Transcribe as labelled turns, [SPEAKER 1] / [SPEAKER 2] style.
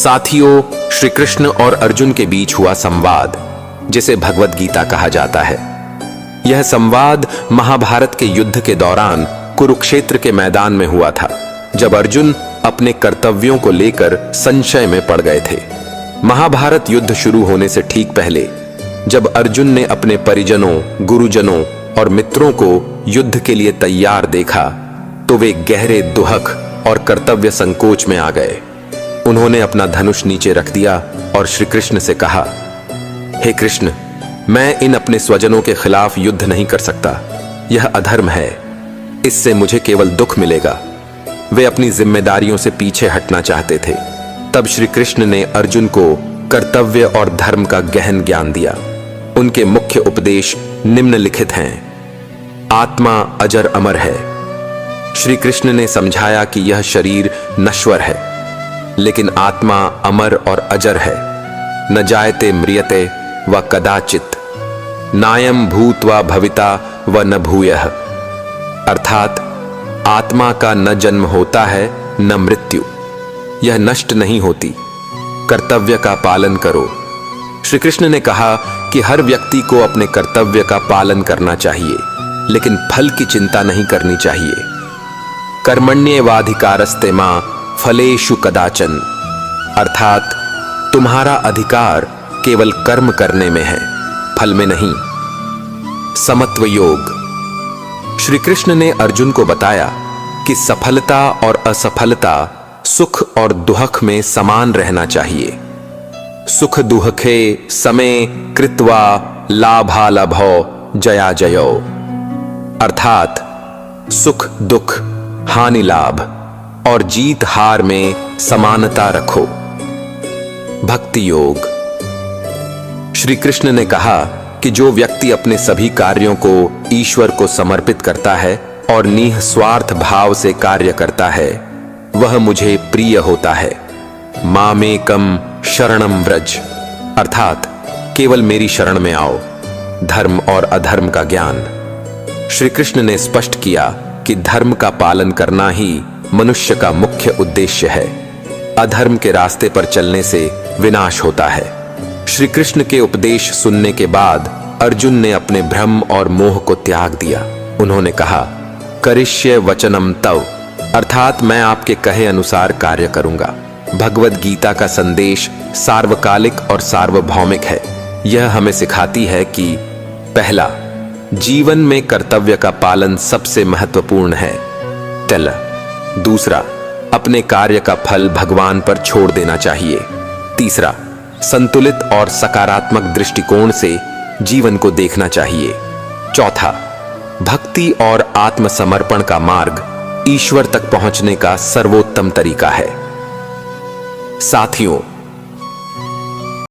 [SPEAKER 1] साथियों, श्री कृष्ण और अर्जुन के बीच हुआ संवाद, जिसे भगवद गीता कहा जाता है। यह संवाद महाभारत के युद्ध के दौरान कुरुक्षेत्र के मैदान में हुआ था, जब अर्जुन अपने कर्तव्यों को लेकर संशय में पड़ गए थे। महाभारत युद्ध शुरू होने से ठीक पहले, जब अर्जुन ने अपने परिजनों, गुरुजनों और मित्रों को युद्ध के लिए तैयार देखा, तो वे गहरे दुहक और कर्तव्य संकोच में आ गए। उन्होंने अपना धनुष नीचे रख दिया और श्री कृष्ण से कहा, हे कृष्ण, मैं इन अपने स्वजनों के खिलाफ युद्ध नहीं कर सकता। यह अधर्म है, इससे मुझे केवल दुख मिलेगा। वे अपनी जिम्मेदारियों से पीछे हटना चाहते थे। तब श्री कृष्ण ने अर्जुन को कर्तव्य और धर्म का गहन ज्ञान दिया। उनके मुख्य उपदेश निम्नलिखित हैं। आत्मा अजर अमर है। श्री कृष्ण ने समझाया कि यह शरीर नश्वर है, लेकिन आत्मा अमर और अजर है। न जायते म्रियते व कदाचित, नायम भूत्वा भविता व न भूयः। अर्थात आत्मा का न जन्म होता है न मृत्यु, यह नष्ट नहीं होती। कर्तव्य का पालन करो। श्री कृष्ण ने कहा कि हर व्यक्ति को अपने कर्तव्य का पालन करना चाहिए, लेकिन फल की चिंता नहीं करनी चाहिए। कर्मण्येवाधिकारस्ते मां फलेषु कदाचन, अर्थात तुम्हारा अधिकार केवल कर्म करने में है, फल में नहीं। समत्व योग। श्री कृष्ण ने अर्जुन को बताया कि सफलता और असफलता, सुख और दुहख में समान रहना चाहिए। सुख दुहखे समे कृत्वा लाभालभो जया जयो, अर्थात सुख दुख, हानि लाभ और जीत हार में समानता रखो। भक्ति योग। श्री कृष्ण ने कहा कि जो व्यक्ति अपने सभी कार्यों को ईश्वर को समर्पित करता है और निस्वार्थ भाव से कार्य करता है, वह मुझे प्रिय होता है। मामेकम शरणम व्रज, अर्थात केवल मेरी शरण में आओ। धर्म और अधर्म का ज्ञान। श्री कृष्ण ने स्पष्ट किया कि धर्म का पालन करना ही मनुष्य का मुख्य उद्देश्य है। अधर्म के रास्ते पर चलने से विनाश होता है। श्री कृष्ण के उपदेश सुनने के बाद अर्जुन ने अपने भ्रम और मोह को त्याग दिया। उन्होंने कहा, करिष्ये वचनम तव, अर्थात मैं आपके कहे अनुसार कार्य करूंगा। भगवद गीता का संदेश सार्वकालिक और सार्वभौमिक है। यह हमें सिखाती है कि पहला, जीवन में कर्तव्य का पालन सबसे महत्वपूर्ण है। दूसरा, अपने कार्य का फल भगवान पर छोड़ देना चाहिए। तीसरा, संतुलित और सकारात्मक दृष्टिकोण से जीवन को देखना चाहिए। चौथा, भक्ति और आत्मसमर्पण का मार्ग ईश्वर तक पहुंचने का सर्वोत्तम तरीका है। साथियों,